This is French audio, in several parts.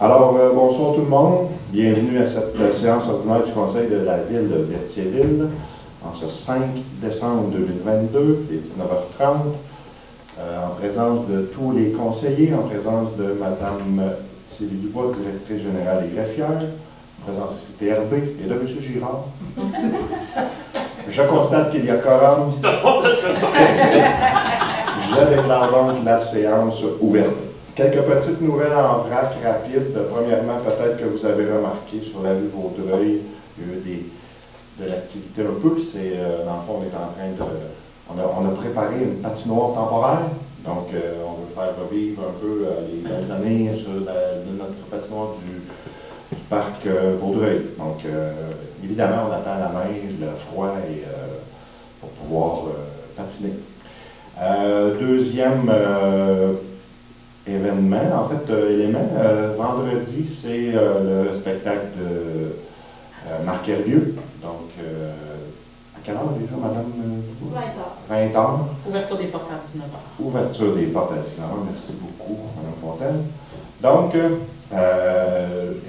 Alors, bonsoir tout le monde. Bienvenue à cette séance ordinaire du Conseil de la Ville de Berthierville en ce 5 décembre 2022, les 19h30, en présence de tous les conseillers, en présence de Mme Sylvie Dubois, directrice générale et greffière, en présence du CTRB et de M. Girard. Je constate qu'il y a quorum. Je déclare donc la séance ouverte. Quelques petites nouvelles en vrac rapide. Premièrement, peut-être que vous avez remarqué sur la rue Vaudreuil, il y a eu de l'activité un peu. Dans le fond, on est en train de... On a préparé une patinoire temporaire. Donc, on veut faire revivre un peu les belles années de notre patinoire du parc Vaudreuil. Donc, évidemment, on attend la neige, le froid pour pouvoir patiner. Deuxième événement, vendredi, c'est le spectacle de Marc Hervieux. Donc, à quelle heure déjà, madame? 20h. 20h. Ouverture des portes à 19h. Ouverture des portes à 19h. Merci beaucoup, madame Fontaine. Donc,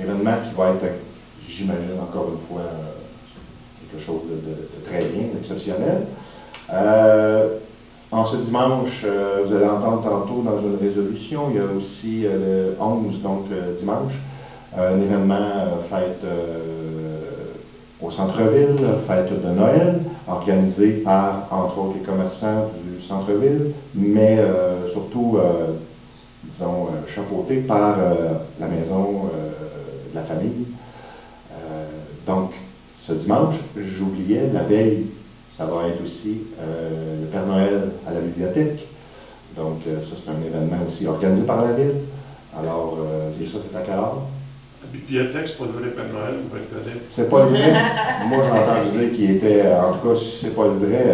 événement qui va être, j'imagine, encore une fois, quelque chose de très bien, d'exceptionnel. En ce dimanche, vous allez entendre tantôt dans une résolution, il y a aussi le 11, donc dimanche, un événement fête au centre-ville, fête de Noël, organisé par, entre autres, les commerçants du centre-ville, mais surtout, disons, chapeauté par la maison de la famille. Donc, ce dimanche, j'oubliais, la veille, ça va être aussi le Père Noël à la bibliothèque. Donc, ça, c'est un événement aussi organisé par la Ville. Alors, c'est ça, c'est à quelle heure? La bibliothèque, c'est pas le vrai Père Noël, vous pouvez être honnête. C'est pas le vrai. Moi, j'ai entendu dire qu'il était, en tout cas, si c'est pas le vrai,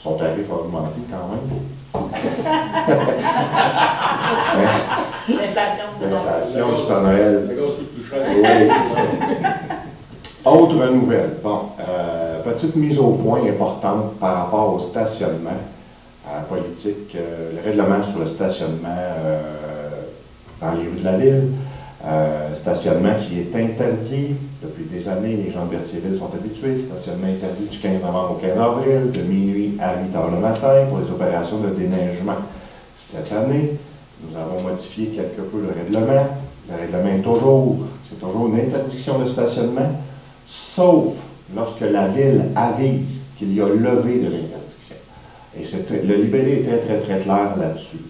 son tarif a augmenté quand même. L'inflation du Père Noël. Le gaz coûte plus cher. Oui, c'est ça. Autre nouvelle. Bon, petite mise au point importante par rapport au stationnement politique, le règlement sur le stationnement dans les rues de la ville, stationnement qui est interdit depuis des années, les gens de Berthierville sont habitués, stationnement interdit du 15 novembre au 15 avril, de minuit à 8h le matin pour les opérations de déneigement. Cette année, nous avons modifié quelque peu le règlement. Le règlement est c'est toujours une interdiction de stationnement, sauf lorsque la Ville avise qu'il y a levé de l'interdiction. Et le libellé est très, très, très clair là-dessus.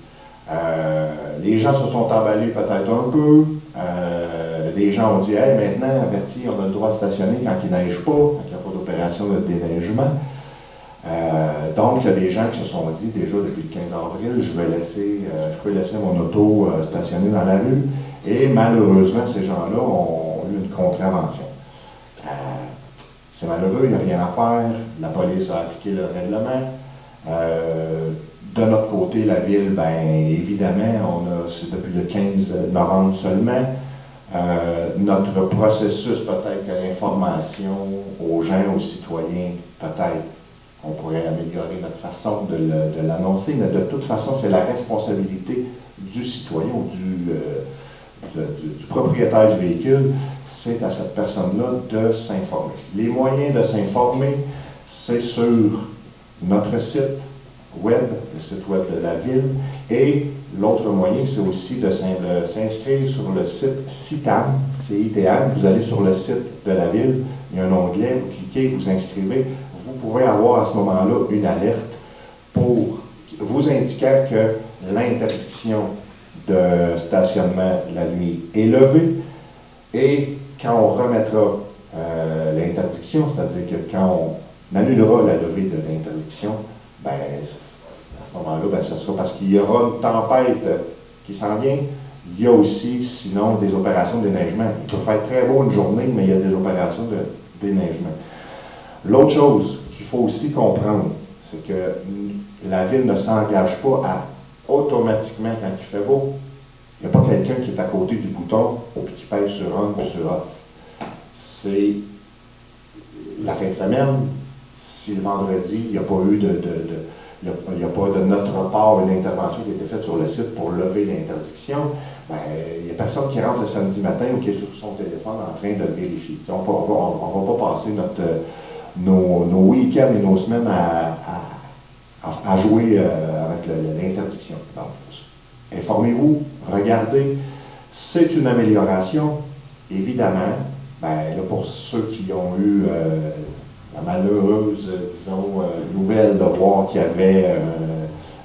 Les gens se sont emballés peut-être un peu. Les gens ont dit, hey, maintenant, à Berthier, on a le droit de stationner quand il ne neige pas, quand il n'y a pas d'opération de déneigement. Donc, il y a des gens qui se sont dit, déjà depuis le 15 avril, je peux laisser mon auto stationner dans la rue. Et malheureusement, ces gens-là ont eu une contravention. C'est malheureux, il n'y a rien à faire. La police a appliqué le règlement. De notre côté, la Ville, bien évidemment, c'est depuis le 15 novembre seulement. Notre processus, peut-être que l'information aux gens, aux citoyens, peut-être qu'on pourrait améliorer notre façon de l'annoncer, mais de toute façon, c'est la responsabilité du citoyen ou du propriétaire du véhicule, c'est à cette personne-là de s'informer. Les moyens de s'informer, c'est sur notre site web, le site web de la Ville, et l'autre moyen, c'est aussi de s'inscrire sur le site CITAM, C-I-T-A-M. Vous allez sur le site de la Ville, il y a un onglet, vous cliquez, vous inscrivez, vous pouvez avoir à ce moment-là une alerte pour vous indiquant que l'interdiction de stationnement la nuit est levée, et quand on remettra l'interdiction, c'est-à-dire que quand on annulera la levée de l'interdiction, ben, à ce moment-là, ben, ça sera parce qu'il y aura une tempête qui s'en vient. Il y a aussi, sinon, des opérations de déneigement. Il peut faire très beau une journée, mais il y a des opérations de déneigement. L'autre chose qu'il faut aussi comprendre, c'est que la Ville ne s'engage pas à automatiquement, quand il fait beau, il n'y a pas quelqu'un qui est à côté du bouton et qui pèse sur on ou sur off. C'est la fin de semaine, si le vendredi, il n'y a pas eu il n'y a pas de notre part une intervention qui a été faite sur le site pour lever l'interdiction, ben, il n'y a personne qui rentre le samedi matin ou qui est sur son téléphone en train de vérifier. On ne va pas passer nos week-ends et nos semaines à jouer avec l'interdiction. Donc, informez-vous, regardez, c'est une amélioration. Évidemment, ben, là, pour ceux qui ont eu la malheureuse, disons, nouvelle de voir qu'il y avait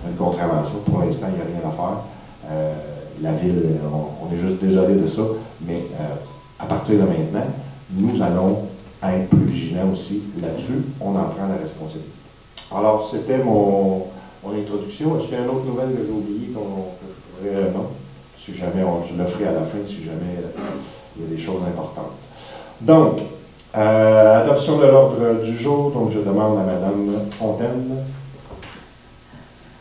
une contravention, pour l'instant, il n'y a rien à faire. La ville, on est juste désolé de ça, mais à partir de maintenant, nous allons être plus vigilants aussi là-dessus. On en prend la responsabilité. Alors, c'était mon introduction. Est-ce qu'il y a une autre nouvelle que j'ai oubliée que je pourrais... non. Si jamais, je le ferai à la fin, si jamais il y a des choses importantes. Donc, adoption de l'ordre du jour. Donc, je demande à Mme Fontaine.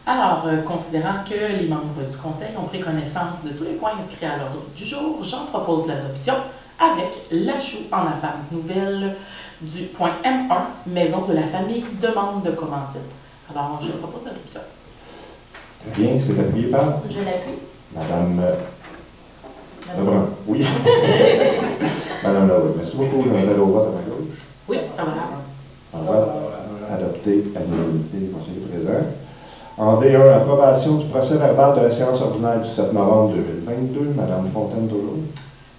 Alors, considérant que les membres du Conseil ont pris connaissance de tous les points inscrits à l'ordre du jour, j'en propose l'adoption avec l'ajout en affaires nouvelles du point M1, Maison de la famille, demande de commandite. Alors, je propose l'adoption. Très bien, c'est appuyé par Je l'appuie. Madame Lebrun. Oui. Madame Lebrun. Merci beaucoup. Je vais mettre au vote à ma gauche. Oui, favorable. En vote adopté à l'unanimité des conseillers présents. En D1, approbation du procès verbal de la séance ordinaire du 7 novembre 2022. Madame Fontaine, toujours.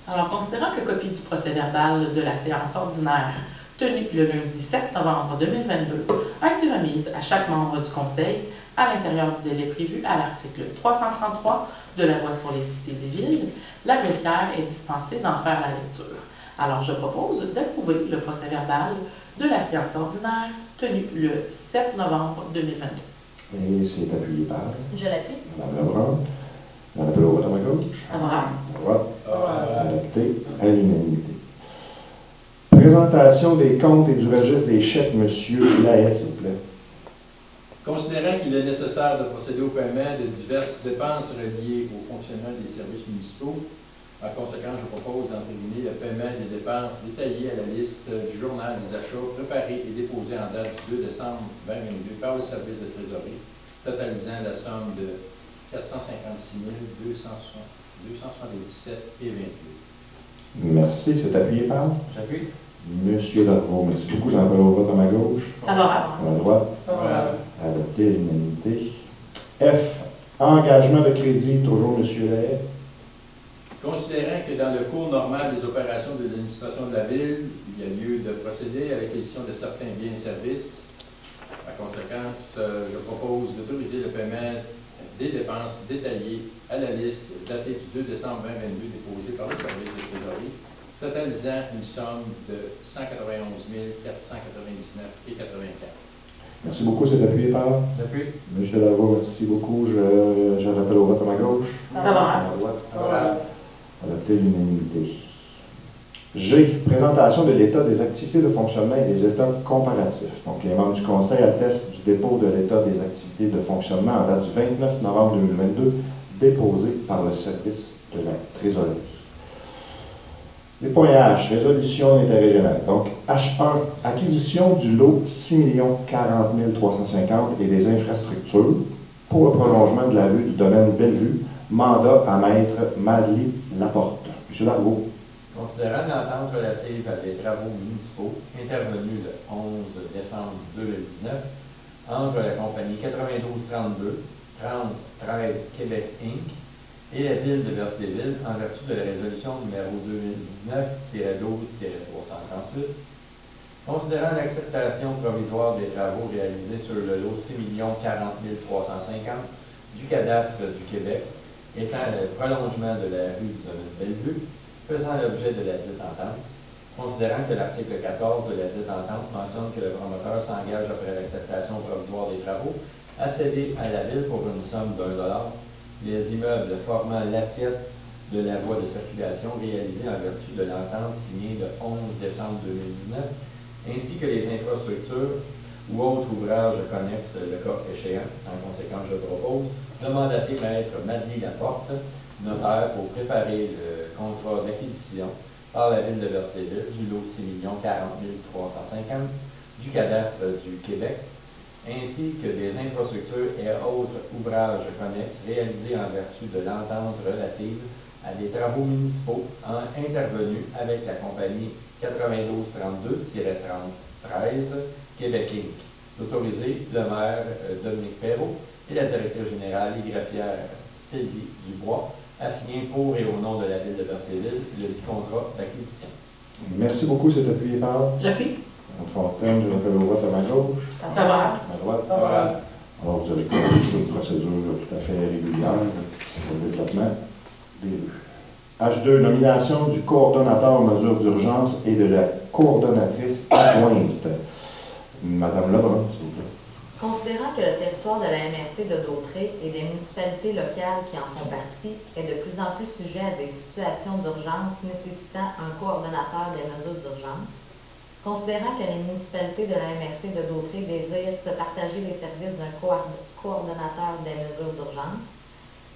Alors, considérant que copie du procès verbal de la séance ordinaire tenue le lundi 7 novembre 2022 a été remise à chaque membre du Conseil à l'intérieur du délai prévu à l'article 333 de la loi sur les cités et villes, la greffière est dispensée d'en faire la lecture. Alors, je propose d'approuver le procès verbal de la séance ordinaire tenue le 7 novembre 2022. Et c'est appuyé par Je l'appuie. Madame Lebrun. On appelle au vote à ma gauche. Favorable. Vote adopté à l'unanimité. Présentation des comptes et du registre des chèques, Monsieur Lahaye, s'il vous plaît. Considérant qu'il est nécessaire de procéder au paiement de diverses dépenses reliées au fonctionnement des services municipaux, en conséquence, je propose d'entériner le paiement des dépenses détaillées à la liste du journal des achats préparé et déposé en date du 2 décembre 2022 par le service de trésorerie, totalisant la somme de 456 277 et 28. Merci, c'est appuyé par J'appuie. Monsieur Darvaux. Merci beaucoup. J'en appelle au vote à ma gauche. Favorable. À ma droite. Adopté à l'unanimité. F. Engagement de crédit, toujours Monsieur Lahaye. Considérant que dans le cours normal des opérations de l'administration de la Ville, il y a lieu de procéder à l'acquisition de certains biens et services, en conséquence, je propose d'autoriser le paiement des dépenses détaillées à la liste datée du 2 décembre 2022 déposée par le service de trésorerie, totalisant une somme de 191 499 et 84. Merci beaucoup, c'est appuyé par J'appuie. Monsieur Darvaux. Merci beaucoup. Je rappelle au vote à ma gauche. Favorable. À ma droite. Adopté à l'unanimité. G. Présentation de l'état des activités de fonctionnement et des états comparatifs. Donc, les membres du Conseil attestent du dépôt de l'état des activités de fonctionnement en date du 29 novembre 2022, déposé par le service de la trésorerie. Les points H. Résolution interrégionale. Donc, H1. Acquisition du lot 6 040 350 et des infrastructures pour le prolongement de la rue du domaine Bellevue. Mandat à maître Madly Laporte. Monsieur Darvaux. Considérant l'entente relative à des travaux municipaux intervenus le 11 décembre 2019 entre la compagnie 9232 3013 Québec Inc. et la ville de Berthierville en vertu de la résolution numéro 2019-12-338, considérant l'acceptation provisoire des travaux réalisés sur le lot 6 040 350 du cadastre du Québec, étant le prolongement de la rue de Bellevue, faisant l'objet de la dite entente, considérant que l'article 14 de la dite entente mentionne que le promoteur s'engage après l'acceptation provisoire des travaux à céder à la Ville pour une somme d'$1 les immeubles formant l'assiette de la voie de circulation réalisée en vertu de l'entente signée le 11 décembre 2019, ainsi que les infrastructures ou autres ouvrages connexes le cas échéant. En conséquence, je propose de mandater maître Madly Laporte, notaire, pour préparer le contrat d'acquisition par la ville de Berthierville du lot 6 040 350 du cadastre du Québec, ainsi que des infrastructures et autres ouvrages connexes réalisés en vertu de l'entente relative à des travaux municipaux intervenus avec la compagnie 9232-3013 Québec Inc. D'autoriser le maire Dominique Perrault et la directrice générale et greffière Sylvie Dubois à signer pour et au nom de la ville de Berthierville le dit contrat d'acquisition. Merci beaucoup, c'est appuyé par J'appuie. Mme Fontaine, je rappelle au vote à ma gauche, Favorable. à ma droite. Favorable. Alors, vous avez compris sur une procédure tout à fait régulière pour le développement des rues. H2, nomination du coordonnateur aux mesures d'urgence et de la coordonnatrice adjointe. Madame Lebrun, s'il vous plaît. Considérant que le territoire de la MRC de Daupré et des municipalités locales qui en font partie est de plus en plus sujet à des situations d'urgence nécessitant un coordonnateur des mesures d'urgence, considérant que les municipalités de la MRC de Daupré désirent se partager les services d'un coordonnateur des mesures d'urgence,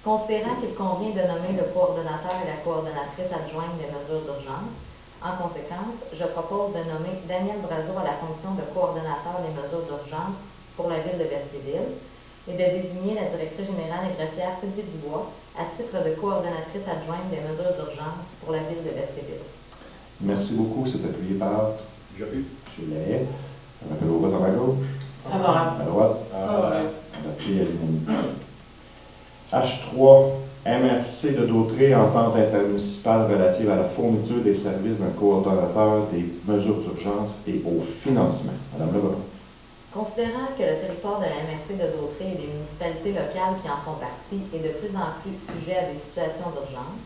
considérant qu'il convient de nommer le coordonnateur et la coordonnatrice adjointe des mesures d'urgence, en conséquence, je propose de nommer Daniel Brazeau à la fonction de coordonnateur des mesures d'urgence pour la ville de Berthierville et de désigner la directrice générale et greffière Sylvie Dubois à titre de coordonnatrice adjointe des mesures d'urgence pour la ville de Berthierville. Merci beaucoup, c'est appuyé par J'appuie. M. Lahaye. Je rappelle au vote à ma gauche, Favorable. à droite. Favorable. Adopté à l'unanimité. H3, MRC de Dautré, entente intermunicipale relative à la fourniture des services d'un coordonnateur des mesures d'urgence et au financement. Madame Lebrun. Considérant que le territoire de la MRC de Dautré et des municipalités locales qui en font partie est de plus en plus sujet à des situations d'urgence,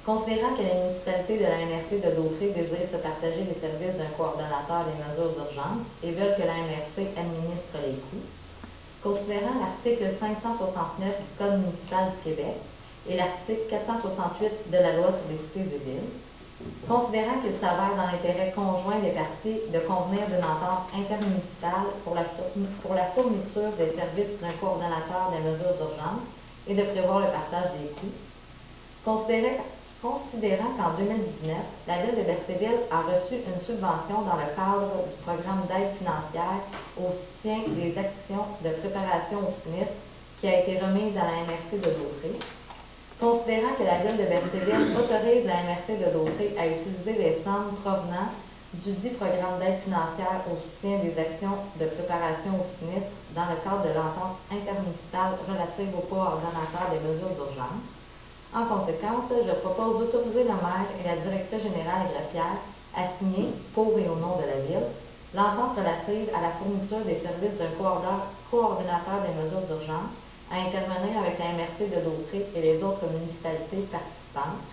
considérant que les municipalités de la MRC de Dautré désirent se partager les services d'un coordonnateur des mesures d'urgence et veulent que la MRC administre les coûts, considérant l'article 569 du Code municipal du Québec et l'article 468 de la Loi sur les cités et villes, considérant qu'il s'avère dans l'intérêt conjoint des parties de convenir d'une entente intermunicipale pour la fourniture des services d'un coordonnateur des mesures d'urgence et de prévoir le partage des coûts, considérant qu'en 2019, la ville de Berthierville a reçu une subvention dans le cadre du programme d'aide financière au soutien des actions de préparation au sinistre qui a été remise à la MRC de Dautré, considérant que la ville de Berthierville autorise la MRC de Dautré à utiliser les sommes provenant du dit programme d'aide financière au soutien des actions de préparation au sinistre dans le cadre de l'entente intermunicipale relative au coordonnateur des mesures d'urgence. En conséquence, je propose d'autoriser le maire et la directrice générale et greffière à signer, pour et au nom de la ville, l'entente relative à la fourniture des services d'un coordonnateur des mesures d'urgence à intervenir avec la MRC de Dautré et les autres municipalités participantes,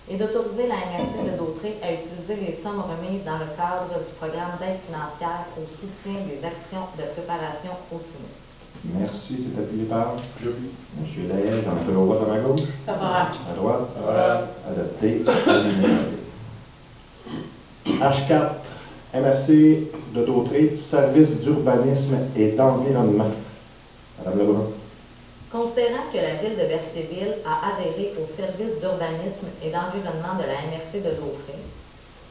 et d'autoriser la MRC de Dautré à utiliser les sommes remises dans le cadre du programme d'aide financière au soutien des actions de préparation au sinistre. Merci, c'est appuyé par J'appuie. M. Lahaye. J'en appelle au vote à ma gauche, Favorable. à droite. Favorable. Adopté à l'unanimité. H4, MRC de Dautré, service d'urbanisme et d'environnement. Madame Lebrun. Considérant que la ville de Berthierville a adhéré au service d'urbanisme et d'environnement de la MRC de Dautré,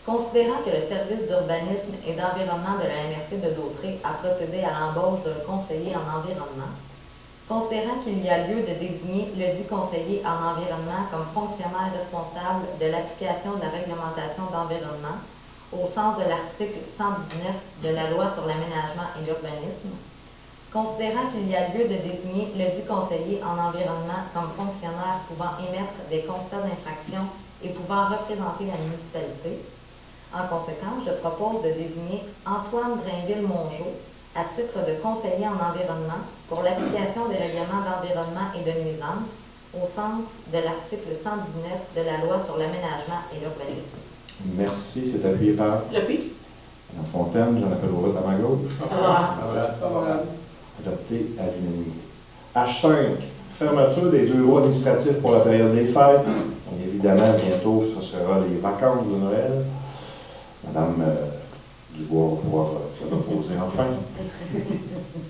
considérant que le service d'urbanisme et d'environnement de la MRC de Dautré a procédé à l'embauche d'un conseiller en environnement, considérant qu'il y a lieu de désigner le dit conseiller en environnement comme fonctionnaire responsable de l'application de la réglementation d'environnement au sens de l'article 119 de la Loi sur l'aménagement et l'urbanisme, considérant qu'il y a lieu de désigner le dit conseiller en environnement comme fonctionnaire pouvant émettre des constats d'infraction et pouvant représenter la municipalité. En conséquence, je propose de désigner Antoine Drainville-Mongeau à titre de conseiller en environnement pour l'application des règlements d'environnement et de nuisance au sens de l'article 119 de la Loi sur l'aménagement et l'urbanisme. Merci, c'est appuyé par J'appuie. Mme Fontaine. J'en appelle au vote à ma gauche. Favorable. Favorable. Adopté à l'unanimité. H5, fermeture des bureaux administratifs pour la période des fêtes. Donc, évidemment, bientôt, ce sera les vacances de Noël. Madame Dubois va pouvoir se reposer enfin.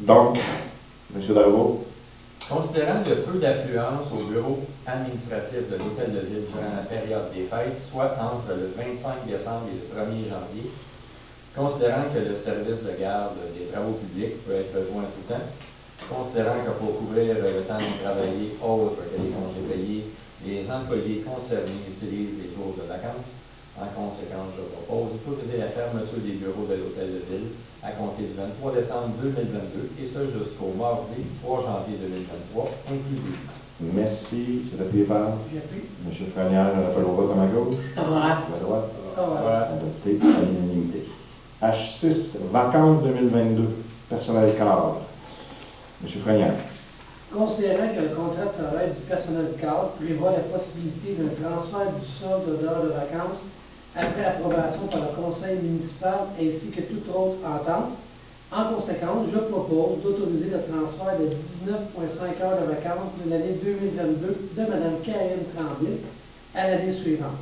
Donc, M. Darvaux. Considérant le peu d'affluence au bureau administratif de l'Hôtel de Ville durant la période des fêtes, soit entre le 25 décembre et le 1er janvier, Considérant que le service de garde des travaux publics peut être joint tout temps, considérant que pour couvrir le temps de travailler autre que les congés payés, les employés concernés utilisent les jours de vacances, en conséquence, je propose d'autoriser la fermeture des bureaux de l'Hôtel de Ville à compter du 23 décembre 2022 et ce jusqu'au mardi 3 janvier 2023 inclusivement. Merci. C'est appuyé par J'appuie. M. Frenière, je rappelle au vote à ma gauche. Favorable. À ma droite. Favorable. Adopté à l'unanimité. H6, vacances 2022, personnel cadre. M. Frenière. Considérant que le contrat de travail du personnel cadre prévoit la possibilité d'un transfert du solde d'heures de vacances après approbation par le conseil municipal ainsi que toute autre entente, en conséquence, je propose d'autoriser le transfert de 19,5 heures de vacances de l'année 2022 de Mme Karine Tremblay à l'année suivante.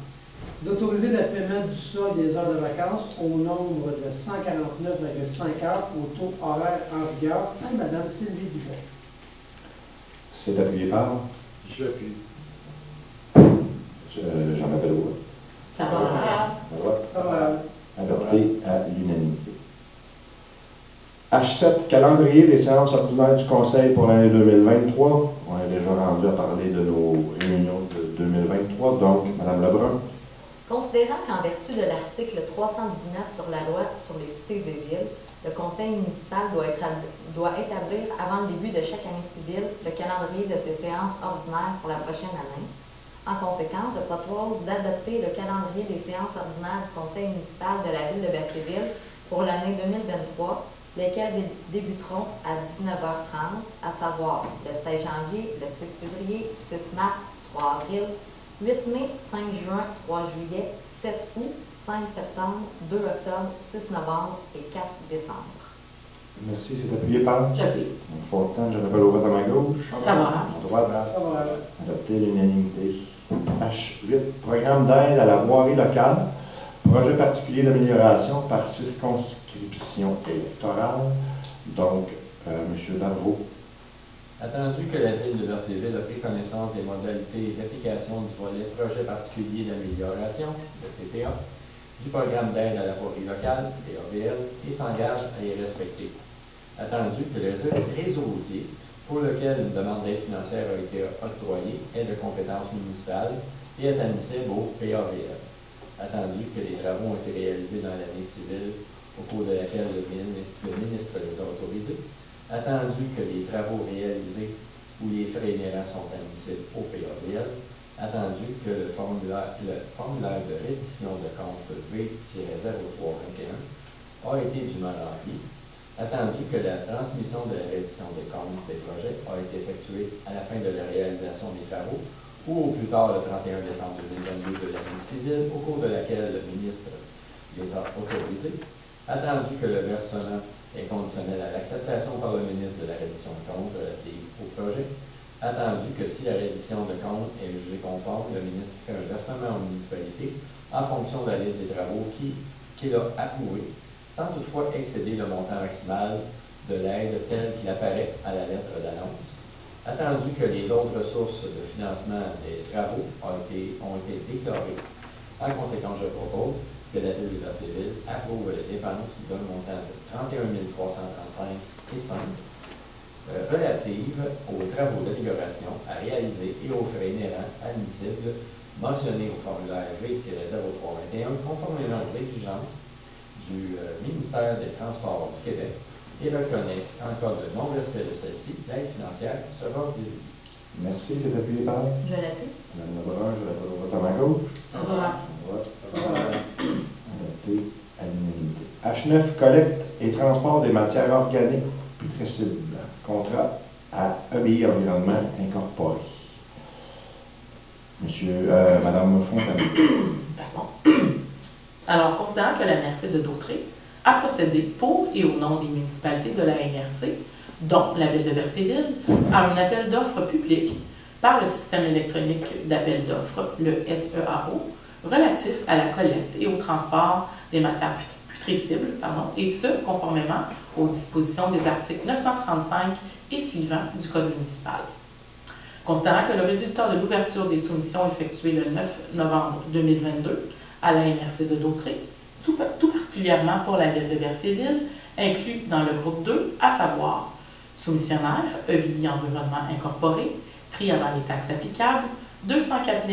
D'autoriser le paiement du solde des heures de vacances au nombre de 149,5 heures au taux horaire en vigueur à Mme Sylvie Dubé. C'est appuyé par J'appuie. J'en appelle au vote. Favorable. À ma droite. Favorable. Adopté à l'unanimité. H7, calendrier des séances ordinaires du Conseil pour l'année 2023. On est déjà rendu à parler de nos réunions de 2023. Donc, Mme Lebrun. Considérant qu'en vertu de l'article 319 sur la loi sur les cités et villes, le conseil municipal doit établir avant le début de chaque année civile le calendrier de ses séances ordinaires pour la prochaine année. En conséquence, je propose d'adopter le calendrier des séances ordinaires du conseil municipal de la ville de Berthéville pour l'année 2023, lesquelles débuteront à 19h30, à savoir le 16 janvier, le 6 février, 6 mars, 3 avril, 8 mai, 5 juin, 3 juillet, 7 août, 5 septembre, 2 octobre, 6 novembre et 4 décembre. Merci, c'est appuyé par. J'appuie. Fortin, je rappelle au vote à ma gauche. Favorable. À droite. Favorable. Adopté à l'unanimité. H8, programme d'aide à la voirie locale. Projet particulier d'amélioration par circonscription électorale. Donc, M. Darvaux. Attendu que la ville de Berthéville a pris connaissance des modalités d'application du volet projet particulier d'amélioration, le PPA, du programme d'aide à la voirie locale, PAVL, et s'engage à y respecter. Attendu que le réseau routier, pour lequel une demande d'aide financière a été octroyée, est de compétence municipale et est admissible au PAVL. Attendu que les travaux ont été réalisés dans l'année civile au cours de laquelle le ministre les a autorisés. Attendu que les travaux réalisés ou les frais inhérents sont admissibles au PAVL. Attendu que le formulaire de reddition de compte V-0321 a été dûment rempli. Attendu que la transmission de la reddition des comptes des projets a été effectuée à la fin de la réalisation des travaux ou au plus tard le 31 décembre 2022 de l'année civile, au cours de laquelle le ministre les a autorisés. Attendu que le versement est conditionnel à l'acceptation par le ministre de la reddition de compte relative au projet. Attendu que si la reddition de compte est jugée conforme, le ministre fait un versement aux municipalités en fonction de la liste des travaux qu'il a approuvée, sans toutefois excéder le montant maximal de l'aide tel qu'il apparaît à la lettre d'annonce. Attendu que les autres sources de financement des travaux ont été déclarées. En conséquence, je propose que la ville de Berthéville approuve les dépenses d'un montant de 31 335,5 relatives aux travaux d'amélioration à réaliser et aux frais inhérents admissibles mentionnés au formulaire V-0321 conformément aux exigences du ministère des Transports du Québec et reconnaît, en cas de non-respect de celle-ci, l'aide financière sera dévolue. Merci, c'est appuyé par. Je l'appuie. Mme Lebrun, je rappelle au vote à ma gauche. Favorable. Adopté à l'unanimité. H9, collecte et transport des matières organiques putrescibles. Contrat à EBI Environnement Incorporé. Madame Fontaine. Pardon. Alors, considérant que la MRC de Dautré a procédé pour et au nom des municipalités de la MRC, dont la ville de Berthéville, à un appel d'offres public par le système électronique d'appel d'offres, le SEAO, relatif à la collecte et au transport des matières putrescibles, et ce, conformément aux dispositions des articles 935 et suivants du Code municipal. Considérant que le résultat de l'ouverture des soumissions effectuées le 9 novembre 2022 à la MRC de Dautré, tout particulièrement particulièrement pour la ville de Berthierville, inclus dans le groupe 2, à savoir soumissionnaire, EBI Environnement Incorporé, prix avant les taxes applicables, 204 781,50 $.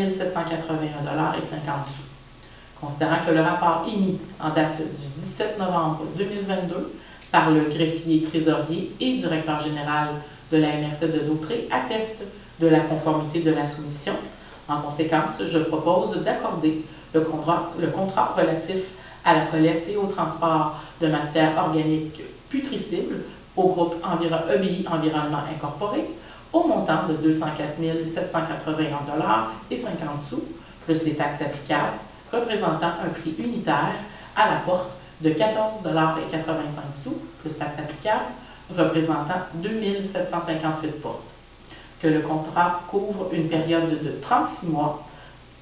Considérant que le rapport émis en date du 17 novembre 2022 par le greffier, trésorier et directeur général de la MRC de Dautré atteste de la conformité de la soumission, en conséquence, je propose d'accorder le contrat relatif à la collecte et au transport de matières organiques putricibles au groupe EBI Environnement Incorporé au montant de 204 781,50 $, plus les taxes applicables, représentant un prix unitaire à la porte de 14,85 $, plus taxes applicables, représentant 2 758 portes. Que le contrat couvre une période de 36 mois,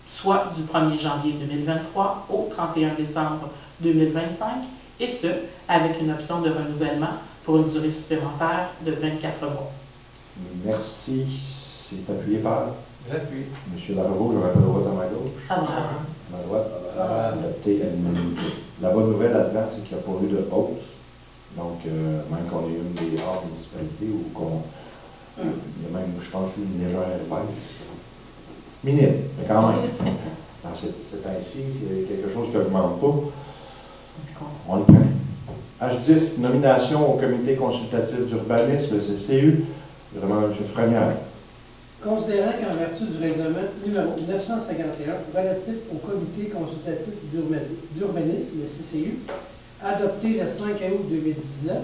soit du 1er janvier 2023 au 31 décembre 2025, et ce, avec une option de renouvellement pour une durée supplémentaire de 24 mois. Merci. C'est appuyé par J'appuie. M. Darvaux, je rappelle au vote à ma gauche. Favorable. À ma droite, adopté à l'unanimité. La bonne nouvelle là-dedans, c'est qu'il n'y a pas eu de hausse. Donc, même qu'on ait une des rares municipalités où il y a même, je pense, une légère baisse. Minime, mais quand même. Dans cette temps-ci, il y a quelque chose qui n'augmente pas. On le prend. H10, nomination au comité consultatif d'urbanisme, le CCU. Je demande à M. Frenière. Considérant qu'en vertu du règlement numéro 951 relatif au comité consultatif d'urbanisme, le CCU, adopté le 5 août 2019,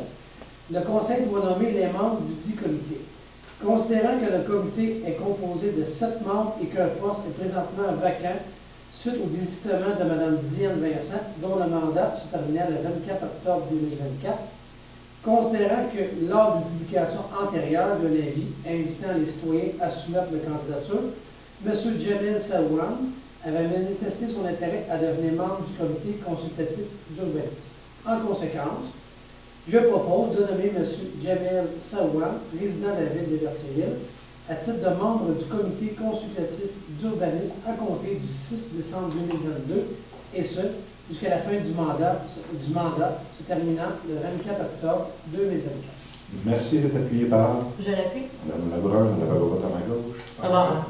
le Conseil doit nommer les membres du dit comité. Considérant que le comité est composé de 7 membres et qu'un poste est présentement vacant suite au désistement de Mme Diane Vincent, dont le mandat se terminait le 24 octobre 2024, considérant que lors d'une publication antérieure de l'avis invitant les citoyens à soumettre leur candidature, M. Jamil Saouan avait manifesté son intérêt à devenir membre du comité consultatif d'urbanisme. En conséquence, je propose de nommer M. Jamil Saouan, résident de la ville de Berthierville, à titre de membre du comité consultatif d'urbanisme à compter du 6 décembre 2022, et ce, jusqu'à la fin du mandat se terminant le 24 octobre 2024. Merci, c'est appuyé par Je l'appuie. Mme Lebrun, on avait le vote à ma gauche. Favorable.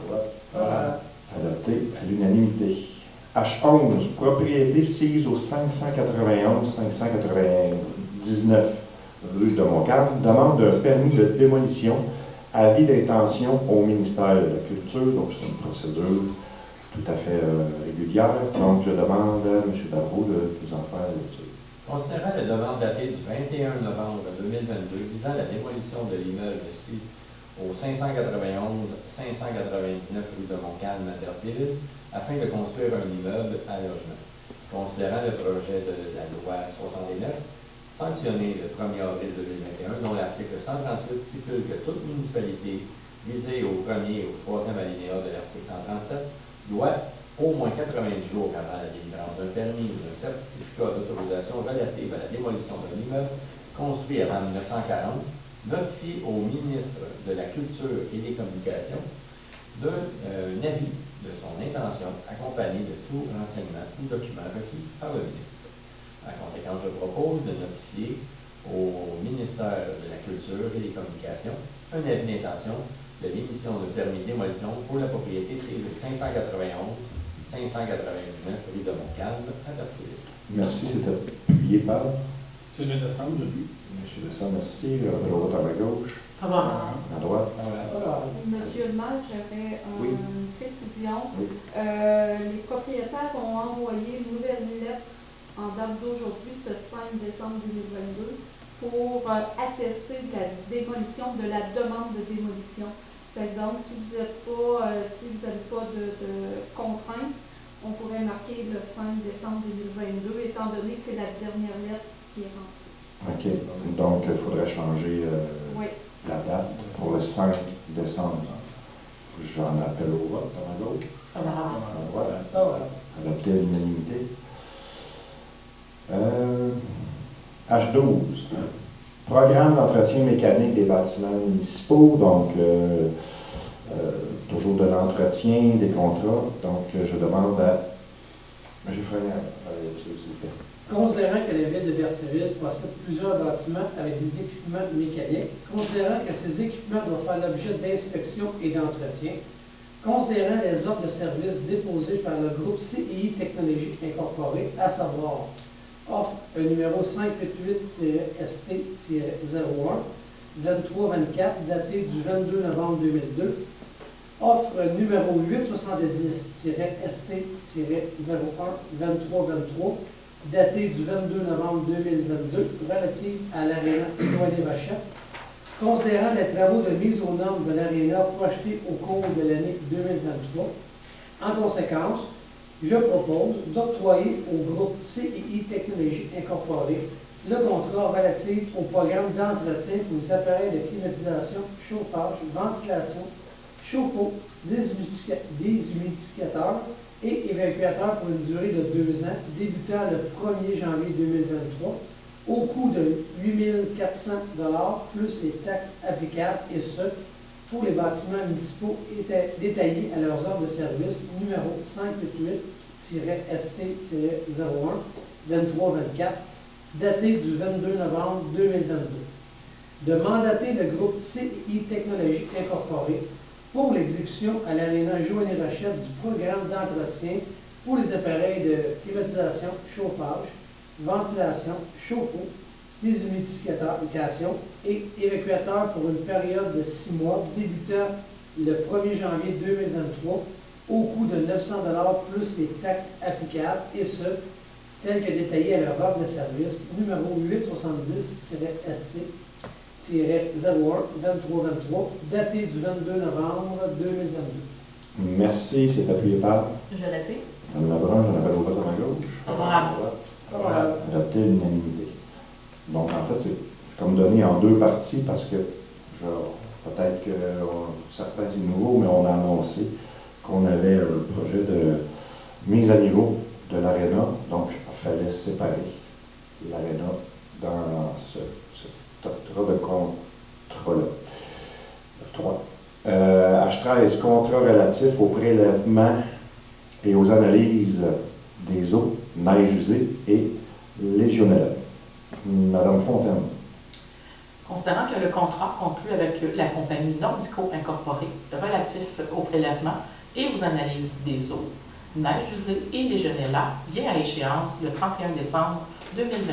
Adopté à l'unanimité. H11, propriété sise au 591-599 rue de Montcalm, demande d'un permis de démolition, avis d'intention au ministère de la Culture, donc c'est une procédure tout à fait régulière. Donc je demande à M. Darvaux de nous en faire lecture. Considérant la demande datée du 21 novembre 2022 visant la démolition de l'immeuble ici au 591-599 rue de Montcalm à Berthierville, afin de construire un immeuble à logement. Considérant le projet de la loi 69, sanctionné le 1er avril 2021, dont l'article 138 stipule que toute municipalité visée au 1er et au 3e alinéa de l'article 137 doit, au moins 90 jours avant la délivrance d'un permis ou d'un certificat d'autorisation relative à la démolition d'un immeuble construit avant 1940, notifier au ministre de la Culture et des Communications d'un avis de son intention accompagné de tout renseignement ou document requis par le ministre. En conséquence, je propose de notifier au ministère de la Culture et des Communications un avis d'intention de l'émission de permis de démolition pour la propriété civile 591-599 rue de Montcalm à Berthierville. Merci, c'est appuyé par C'est le décembre, j'ai vu. M. Dessert, merci. Je rappelle au vote à ma gauche. Favorable. À droite. Monsieur le maire, j'avais Oui. une précision. Oui. Les propriétaires ont envoyé une nouvelle lettre en date d'aujourd'hui, ce 5 décembre 2022, pour attester de la démolition, de la demande de démolition. Fait que donc, si vous n'avez pas de contraintes, on pourrait marquer le 5 décembre 2022, étant donné que c'est la dernière lettre qui est rentrée. OK. Donc, il faudrait changer Oui. la date pour le 5 décembre. J'en appelle au vote à ma gauche. Favorable. À droite. Adopté à l'unanimité. H12. Programme d'entretien mécanique des bâtiments municipaux. Donc, toujours de l'entretien, des contrats. Donc, je demande à M. Frenière, s'il vous plaît. Considérant que la ville de Berthierville possède plusieurs bâtiments avec des équipements mécaniques, considérant que ces équipements doivent faire l'objet d'inspection et d'entretien, considérant les offres de services déposées par le groupe CII Technologies Incorporée, à savoir offre numéro 588-ST-01, 2324, daté du 22 novembre 2002, offre numéro 870-ST-01, 2323, daté du 22 novembre 2022, relative à l'aréna Joanney-Rochette, considérant les travaux de mise aux normes de l'aréna projetés au cours de l'année 2023. En conséquence, je propose d'octroyer au groupe CII Technologies Incorporée le contrat relatif au programme d'entretien pour les appareils de climatisation, chauffage, ventilation, chauffe-eau, déshumidificateur et évacuateur pour une durée de 2 ans, débutant le 1er janvier 2023, au coût de 8 400 $ plus les taxes applicables, et ce, pour les bâtiments municipaux détaillés à leurs ordres de service numéro 588-ST-01, 2324, daté du 22 novembre 2022. De mandater le groupe CII Technologies Incorporée pour l'exécution à l'aréna Joanney-Rochette du programme d'entretien pour les appareils de climatisation, chauffage, ventilation, chauffe-eau, déshumidification et évacuateur pour une période de 6 mois débutant le 1er janvier 2023 au coût de 900 $ plus les taxes applicables, et ce, tel que détaillé à leur offre de service numéro 870-ST-01, 2323, daté du 22 novembre 2022. Merci, c'est appuyé par Je l'appuie. Mme Lebrun, j'en appelle au vote à ma gauche. Favorable. Adopté l'unanimité. Donc, en fait, c'est comme donné en 2 parties parce que, peut-être que certains c'est nouveau, mais on a annoncé qu'on avait un projet de mise à niveau de l'aréna. Donc, il fallait séparer l'aréna dans ce octroi de contrat-là. 3. H13, contrat relatif au prélèvement et aux analyses des eaux, neige usée et légionella. Madame Fontaine. Considérant que le contrat conclu avec la compagnie Nordico Incorporée relatif au prélèvement et aux analyses des eaux, neige usée et légionella vient à échéance le 31 décembre 2022.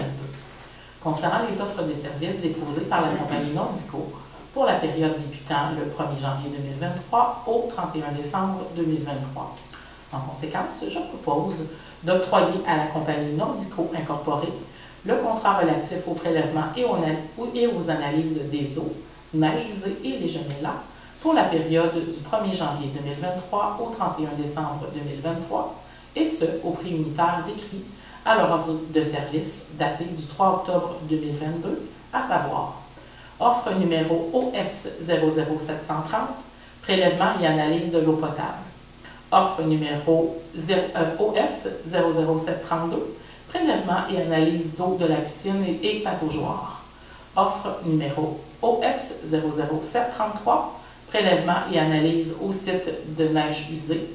Considérant les offres de services déposées par la compagnie Nordico pour la période débutant le 1er janvier 2023 au 31 décembre 2023. En conséquence, je propose d'octroyer à la compagnie Nordico Incorporée le contrat relatif au prélèvement et aux analyses des eaux, neige usée et légionella pour la période du 1er janvier 2023 au 31 décembre 2023, et ce, au prix unitaire décrit à leur offre de service datée du 3 octobre 2022, à savoir offre numéro OS 00730, prélèvement et analyse de l'eau potable. Offre numéro OS 00732, prélèvement et analyse d'eau de la piscine et pataugeoire. Offre numéro OS 00733, prélèvement et analyse au site de neige usée.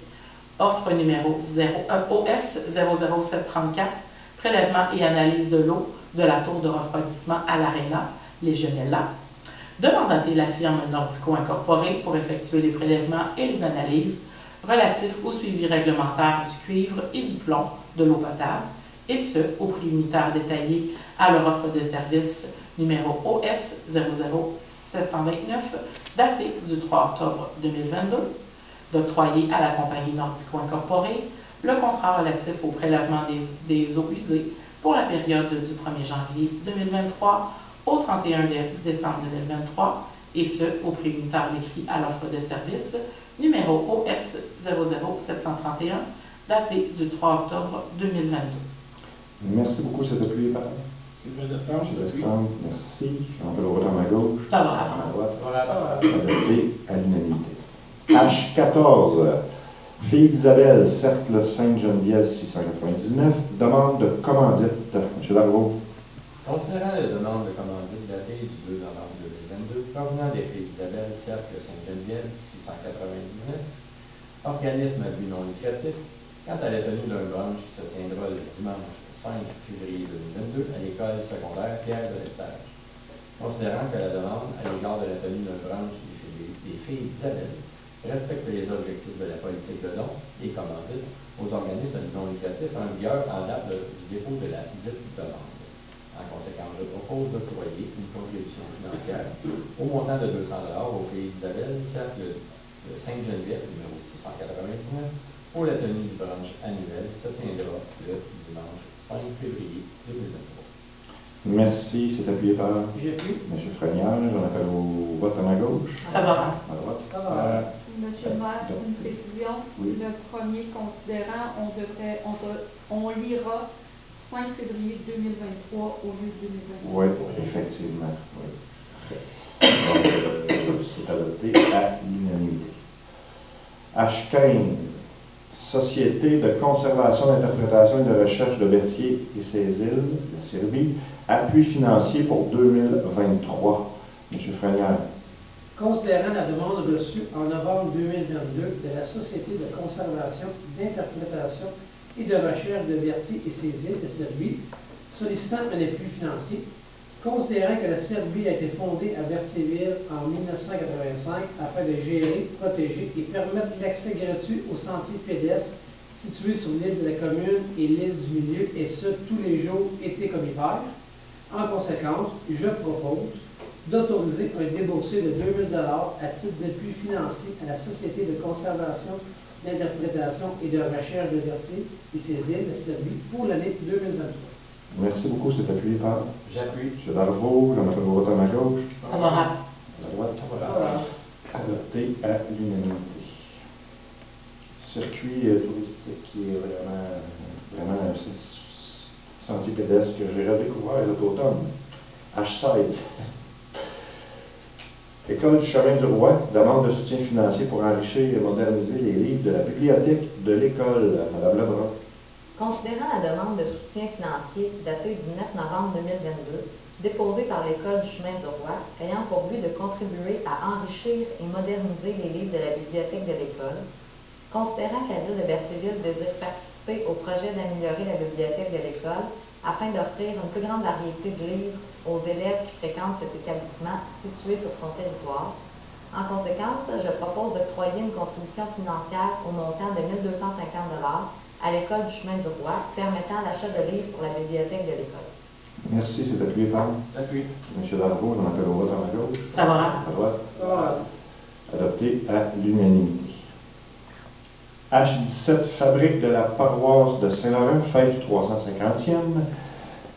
Offre numéro OS 00734, prélèvement et analyse de l'eau de la tour de refroidissement à l'aréna, légionella. De mandater la firme Nordico Incorporée pour effectuer les prélèvements et les analyses relatifs au suivi réglementaire du cuivre et du plomb de l'eau potable, et ce, au prix unitaire détaillé à leur offre de service numéro OS 00729, daté du 3 octobre 2022, d'octroyer à la compagnie Nordico Incorporée le contrat relatif au prélèvement des eaux usées pour la période du 1er janvier 2023 au 31 décembre 2023, et ce, au prix unitaire décrit à l'offre de service numéro OS 00731, daté du 3 octobre 2022. Merci beaucoup, c'est appuyé par Sylvain Destrame, je l'appuie. Merci. J'en fais le vote à ma gauche. Favorable. À ma droite. Adopté à l'unanimité. H14. Fille d'Isabelle, Cercle Sainte-Geneviève 699. Demande de commandite. M. Dargaud. Considérant la demande de commandite datée du 2 novembre 2022, provenant des Filles d'Isabelle, Cercle Sainte-Geneviève 699, organisme à but non lucratif, quant à la tenue d'un brunch qui se tiendra le dimanche 5 février 2022 à l'école secondaire Pierre de l'Estage. Considérant que la demande à l'égard de la tenue d'une branche des filles d'Isabelle respecte les objectifs de la politique de don et commandites aux organismes non lucratifs en vigueur en date du dépôt de la dite demande. En conséquence, je propose d'octroyer une contribution financière au montant de 200 $ aux filles d'Isabelle, cercle de Sainte-Geneviève, numéro 699, pour la tenue du branche annuel se tiendra le dimanche 5 février 2023. Merci. C'est appuyé par J'ai pris. M. Frenière. J'en appelle au vote à ma gauche. Favorable. À droite. Favorable. Monsieur le maire, une précision. Oui. Le premier considérant, on lira 5 février 2023 au lieu de 2023. Oui, effectivement. Oui. Donc, c'est adopté à l'unanimité. H15, Société de conservation, d'interprétation et de recherche de Berthier et ses îles, la Serbie, appui financier pour 2023. M. Frenière. Considérant la demande reçue en novembre 2022 de la Société de conservation, d'interprétation et de recherche de Berthier et ses îles de Serbie, sollicitant un appui financier, considérant que la Serbie a été fondée à Berthierville en 1985 afin de gérer, protéger et permettre l'accès gratuit aux sentiers pédestres situés sur l'île de la commune et l'île du Milieu, et ce, tous les jours, été comme hiver. En conséquence, je propose d'autoriser un déboursé de 2 000 $ à titre d'appui financier à la Société de conservation, d'interprétation et de recherche de Berthier et ses îles de Serbie pour l'année 2023. Merci beaucoup. C'est appuyé par J'appuie. M. Darvaux. J'en appelle au vote à ma gauche. Favorable. À la droite. Favorable. Adopté à l'unanimité. Circuit touristique qui est vraiment un sentier pédestre que j'ai redécouvert cet automne. H16. École du chemin du roi, demande de soutien financier pour enrichir et moderniser les livres de la bibliothèque de l'école. Madame Lebrun. Considérant la demande de soutien financier datée du 9 novembre 2022, déposée par l'École du chemin du roi, ayant pour but de contribuer à enrichir et moderniser les livres de la bibliothèque de l'école, considérant que la ville de Berthierville désire participer au projet d'améliorer la bibliothèque de l'école afin d'offrir une plus grande variété de livres aux élèves qui fréquentent cet établissement situé sur son territoire. En conséquence, je propose d'octroyer une contribution financière au montant de 1 250 $ à l'École du chemin du roi, permettant l'achat de livres pour la bibliothèque de l'école. Merci. C'est appuyé par J'appuie. M. Darvaux. J'en appelle au vote à ma gauche. Favorable. À droite. Favorable. Adopté à l'unanimité. H17, fabrique de la paroisse de Saint-Laurent, fête du 350e,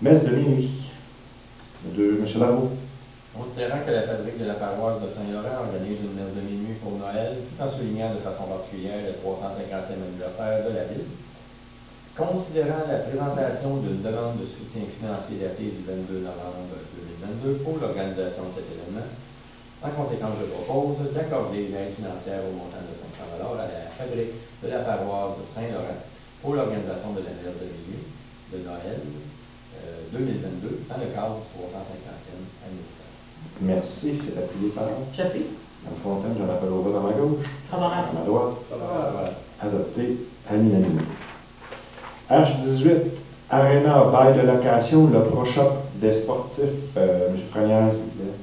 messe de minuit. De M. Darvaux. Considérant que la fabrique de la paroisse de Saint-Laurent organise une messe de minuit pour Noël, tout en soulignant de façon particulière le 350e anniversaire de la ville, considérant la présentation d'une demande de soutien financier datée du 22 novembre 2022 pour l'organisation de cet événement, en conséquence, je propose d'accorder une aide financière au montant de 500 $ à la fabrique de la paroisse de Saint-Laurent pour l'organisation de la messe de minuit de Noël 2022 dans le cadre du 350e anniversaire. Merci. C'est appuyé par J'appuie. Mme Fontaine. J'en appelle au vote à ma gauche. Favorable. À ma droite. Favorable. Adopté à l'unanimité. H18, Arena bail de location, le Pro Shop des sportifs. M. Frenière, s'il vous plaît.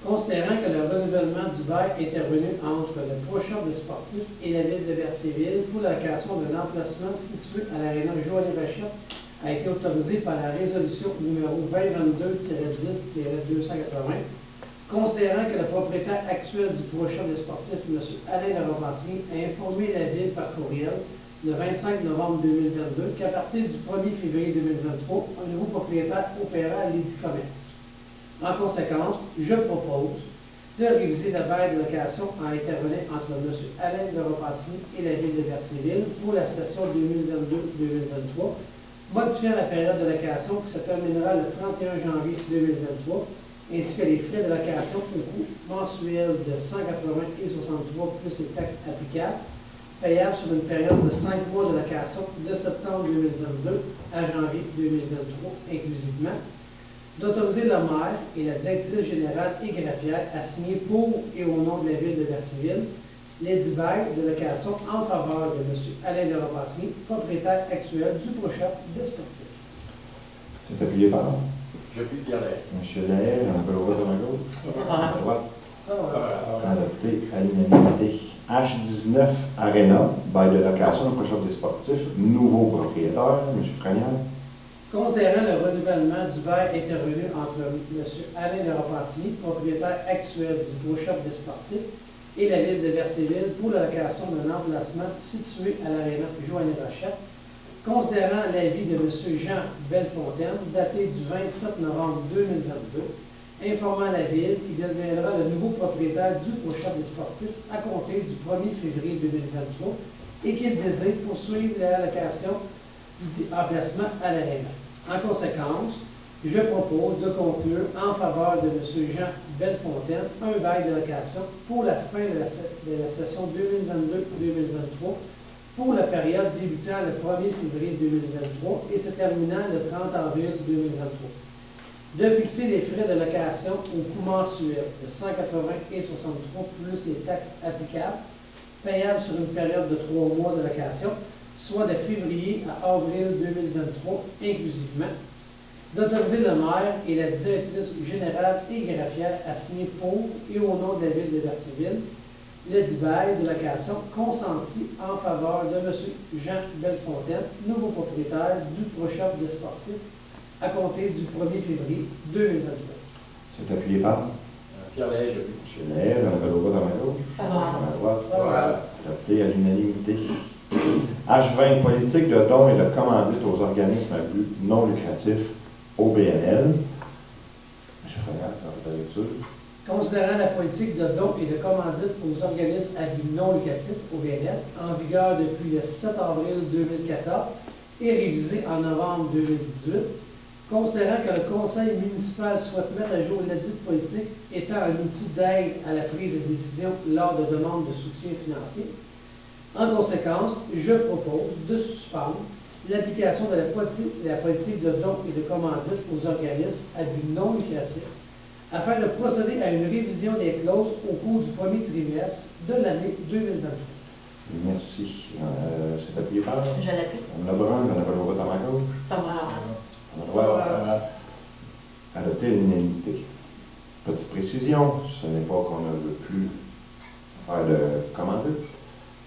Considérant que le renouvellement du bail est intervenu entre le Pro Shop de sportifs et la ville de Berthierville pour la location d'un emplacement situé à l'aréna Joaillier Vachette a été autorisé par la résolution numéro 2022-10-280. Considérant que le propriétaire actuel du Pro Shop de sportifs, M. Alain Larobentier, a informé la ville par courriel le 25 novembre 2022 qu'à partir du 1er février 2023, un nouveau propriétaire opéra à l'édit commerce. En conséquence, je propose de réviser le bail de location en intervenant entre M. Alain Larobentier et la ville de Berthierville pour la session 2022-2023, modifiant la période de location qui se terminera le 31 janvier 2023, ainsi que les frais de location au coût mensuel de 180,63 € plus les taxes applicables, payables sur une période de 5 mois de location de septembre 2022 à janvier 2023 inclusivement, d'autoriser le maire et la directrice générale et greffière à signer pour et au nom de la ville de Berthierville l'édit bail de location en faveur de M. Alain Larobentier, propriétaire actuel du Pro Shop des sportifs. C'est appuyé par J'appuie Pierre Lair. M. Lair, un peu au vote à ma gauche. À droite. Favorable. Adopté à l'unanimité. H19, Arena, bail de location, prochain des sportifs, nouveau propriétaire, M. Franière. Considérant le renouvellement du bail intervenu entre M. Alain de Repentigny, propriétaire actuel du Beau Shop des sportifs, et la ville de Berthierville pour la location d'un emplacement situé à l'aréna Joanny-Rochette, considérant l'avis de M. Jean Bellefontaine, daté du 27 novembre 2022, informant la ville qui deviendra le nouveau propriétaire du Beau Shop des sportifs à compter du 1er février 2023 et qu'il désire poursuivre la location du emplacement à l'aréna. En conséquence, je propose de conclure en faveur de M. Jean Bellefontaine un bail de location pour la fin de la session 2022-2023 pour la période débutant le 1er février 2023 et se terminant le 30 avril 2023. De fixer les frais de location au coût mensuel de 180 et 63 plus les taxes applicables, payables sur une période de 3 mois de location, soit de février à avril 2023 inclusivement, d'autoriser le maire et la directrice générale et greffière à signer pour et au nom de la ville de Berthierville le dit bail de location consenti en faveur de M. Jean Bellefontaine, nouveau propriétaire du Pro Shop des sportifs, à compter du 1er février 2023. C'est appuyé par Pierre Lair, j'appuie. M. Lair, un peu au vote à ma gauche. Favorable. À ma droite. Favorable. Adopté à l'unanimité. H20, politique de dons et de commandite aux organismes à but non lucratif, OBNL. M. Franière, dans votre lecture. Considérant la politique de dons et de commandite aux organismes à but non lucratif, OBNL, en vigueur depuis le 7 avril 2014 et révisée en novembre 2018, considérant que le conseil municipal souhaite mettre à jour ladite politique étant un outil d'aide à la prise de décision lors de demandes de soutien financier, en conséquence, je propose de suspendre l'application de la politique de dons et de commandite aux organismes à but non lucratif afin de procéder à une révision des clauses au cours du premier trimestre de l'année 2023. Merci. C'est appuyé par Je l'appuie. Mme Lebrun, j'en appelle au vote à ma gauche. Favorable. À ma droite. Adopté à l'unanimité. Petite précision, ce n'est pas qu'on ne veut plus faire de commandite,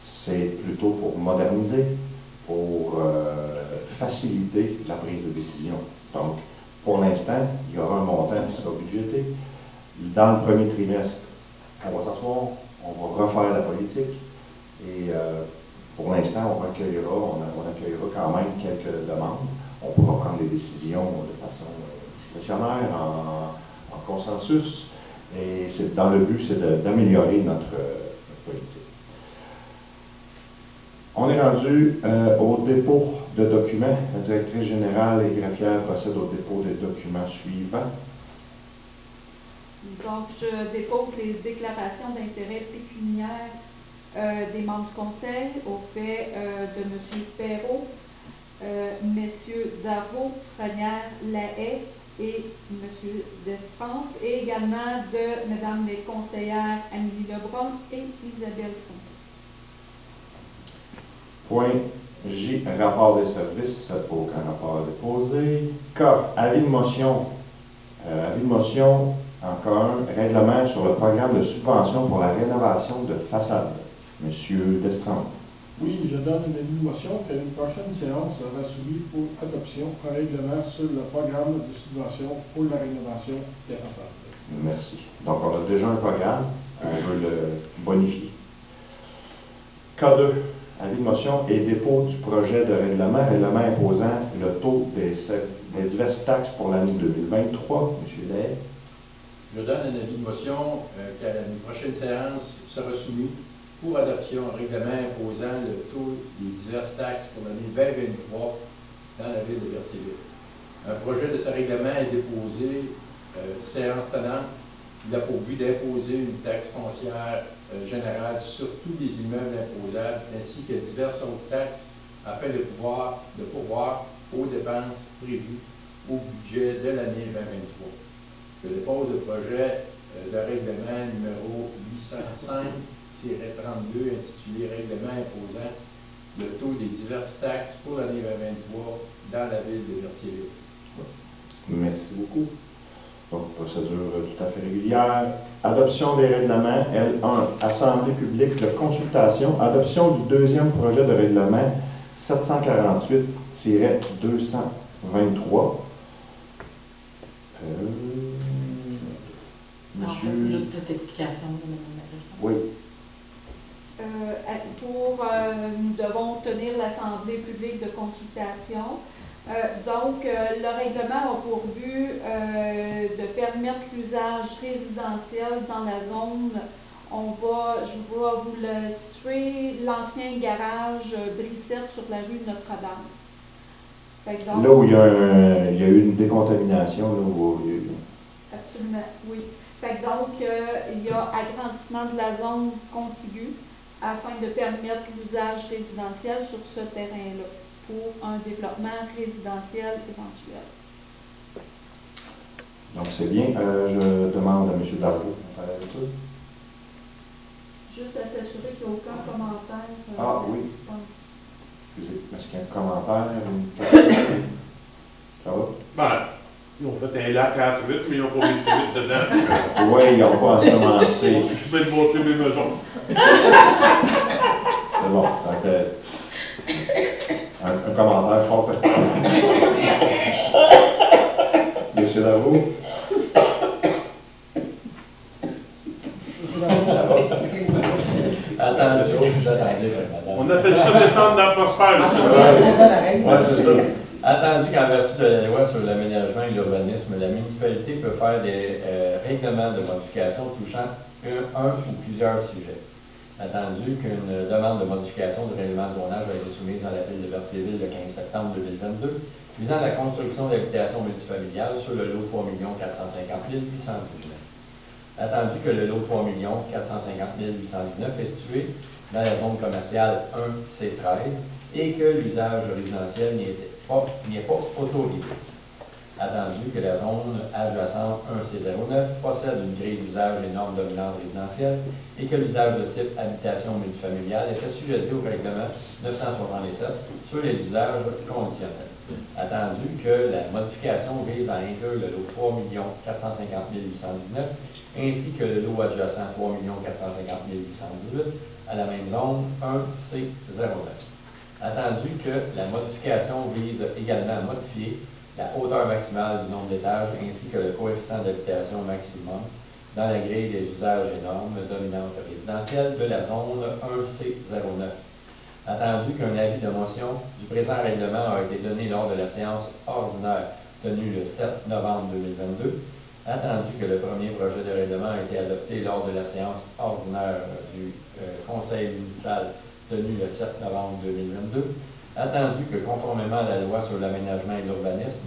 c'est plutôt pour moderniser, pour faciliter la prise de décision. Donc, pour l'instant, il y aura un montant qui sera budgété. Dans le premier trimestre, on va s'asseoir, on va refaire la politique et pour l'instant, on accueillera quand même quelques demandes. On pourra prendre des décisions de façon discrétionnaire, en consensus, et dans le but, c'est d'améliorer notre politique. On est rendu au dépôt de documents. La directrice générale et greffière procède au dépôt des documents suivants. Donc, je dépose les déclarations d'intérêt pécuniaire des membres du conseil au fait de M. Perrault, messieurs Darvaux, Franière, Lahaye et M. Destrempe, et également de Mesdames les conseillères Amélie Lebrun et Isabelle Fontaine. Point J, rapport des services, aucun rapport déposé. K, avis de motion. Encore un, règlement sur le programme de subvention pour la rénovation de façade. Monsieur Destrempe. Oui, je donne une avis de motion qu'à une prochaine séance sera soumise pour adoption un règlement sur le programme de subvention pour la rénovation des façades. Merci. Donc, on a déjà un programme, on veut le bonifier. K2, avis de motion et dépôt du projet de règlement imposant le taux des diverses taxes pour l'année 2023. M. Lahaye. Je donne un avis de motion qu'à une prochaine séance sera soumis pour adoption un règlement imposant le taux des diverses taxes pour l'année 2023 dans la ville de Berthierville. Un projet de ce règlement est déposé, séance tenante. Il a pour but d'imposer une taxe foncière générale sur tous les immeubles imposables ainsi que diverses autres taxes afin de pourvoir aux dépenses prévues au budget de l'année 2023. Je dépose le projet de règlement numéro 805-32 intitulé Règlement imposant le taux des diverses taxes pour l'année 2023 dans la ville de Berthierville. Merci beaucoup. Donc, procédure tout à fait régulière. Adoption des règlements. L1, Assemblée publique de consultation. Adoption du deuxième projet de règlement 748-223. Monsieur... En fait, juste petite explication. Oui. Nous devons tenir l'Assemblée publique de consultation. Donc, le règlement a pour but de permettre l'usage résidentiel dans la zone. Je vais vous le situer, l'ancien garage Brissette sur la rue Notre-Dame. Là où il y a eu une décontamination, là où il y a eu... Absolument, oui. Donc, il y a agrandissement de la zone contiguë afin de permettre l'usage résidentiel sur ce terrain-là pour un développement résidentiel éventuel. Donc, c'est bien. Je demande à M. Darvaux de parler de ça. Juste à s'assurer qu'il n'y a aucun commentaire. Oui. Excusez, est-ce qu'il y a un commentaire, une question? Ça va? Ben, ils ont fait un lac à truite, mais ils n'ont pas mis de truite dedans. Oui, ils n'ont pas ensemencé. Je peux te voter mes maisons. C'est bon. Donc, un commentaire fort pertinent. Monsieur Darvaux? Attendu, On appelle ça détente d'atmosphère, monsieur. Ouais, c'est ça. Attendu qu'en vertu de la loi sur l'aménagement et l'urbanisme, la municipalité peut faire des règlements de modification touchant un ou plusieurs sujets. Attendu qu'une demande de modification du règlement de zonage a été soumise dans la ville de Berthierville le 15 septembre 2022, visant la construction d'habitations multifamiliales sur le lot 3 450 819. Attendu que le lot 3 450 819 est situé dans la zone commerciale 1C13 et que l'usage résidentiel n'y est pas autorisé. Attendu que la zone adjacente 1C09 possède une grille d'usage et normes dominantes résidentielles et que l'usage de type habitation multifamiliale est assujetti au règlement 967 sur les usages conditionnels. Attendu que la modification vise à inclure le lot 3 450 819 ainsi que le lot adjacent 3 450 818 à la même zone 1C09. Attendu que la modification vise également à modifier la hauteur maximale du nombre d'étages ainsi que le coefficient d'habitation maximum dans la grille des usages et normes dominantes résidentielles de la zone 1C09. Attendu qu'un avis de motion du présent règlement a été donné lors de la séance ordinaire tenue le 7 novembre 2022, attendu que le premier projet de règlement a été adopté lors de la séance ordinaire du Conseil municipal tenue le 7 novembre 2022, attendu que conformément à la loi sur l'aménagement et l'urbanisme,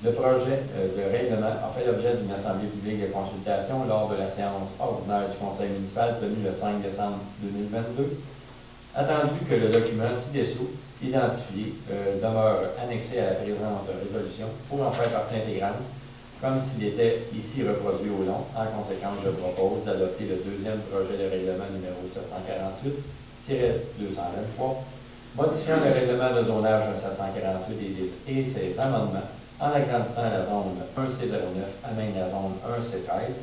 le projet de règlement a fait l'objet d'une assemblée publique de consultation lors de la séance ordinaire du Conseil municipal tenue le 5 décembre 2022, attendu que le document ci-dessous identifié demeure annexé à la présente résolution pour en faire partie intégrante, comme s'il était ici reproduit au long. En conséquence, je propose d'adopter le deuxième projet de règlement numéro 748-223, modifiant le règlement de zonage 748 et ses amendements en agrandissant la zone 1C09 à même la zone 1C13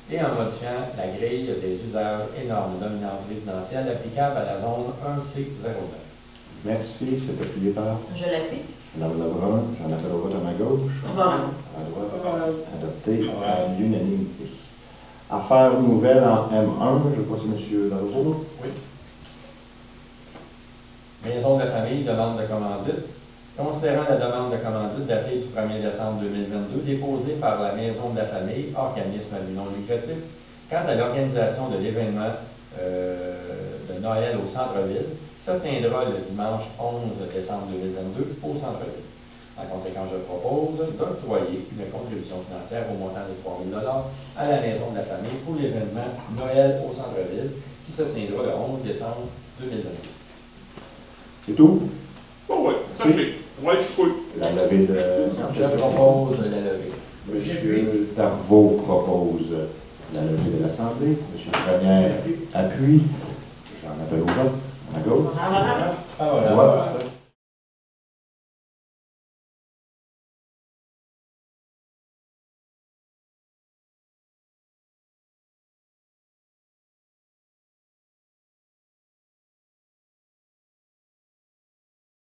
et en modifiant la grille des usages et normes dominantes résidentielles applicables à la zone 1C09. Merci. C'est appuyé par Je l'appuie. Mme Lebrun. J'en appelle au vote à ma gauche. À droite. Adopté à l'unanimité. Affaires nouvelles en M1. Je crois que c'est M. Darvaux. Oui. Maison de la famille, demande de commandite. Considérant la demande de commandite datée du 1er décembre 2022, déposée par la Maison de la famille, organisme à but non lucratif, quant à l'organisation de l'événement de Noël au centre-ville, qui se tiendra le dimanche 11 décembre 2022 au centre-ville. En conséquence, je propose d'octroyer une contribution financière au montant de 3 000 $ à la Maison de la famille pour l'événement Noël au centre-ville, qui se tiendra le 11 décembre 2022. C'est tout? Oh oui, ça fait. Ouais, je crois. La levée de... Je propose la levée. M. Darvaux propose la levée de l'Assemblée. M. Première appuie. J'en appelle au vote. À gauche. Ah, voilà.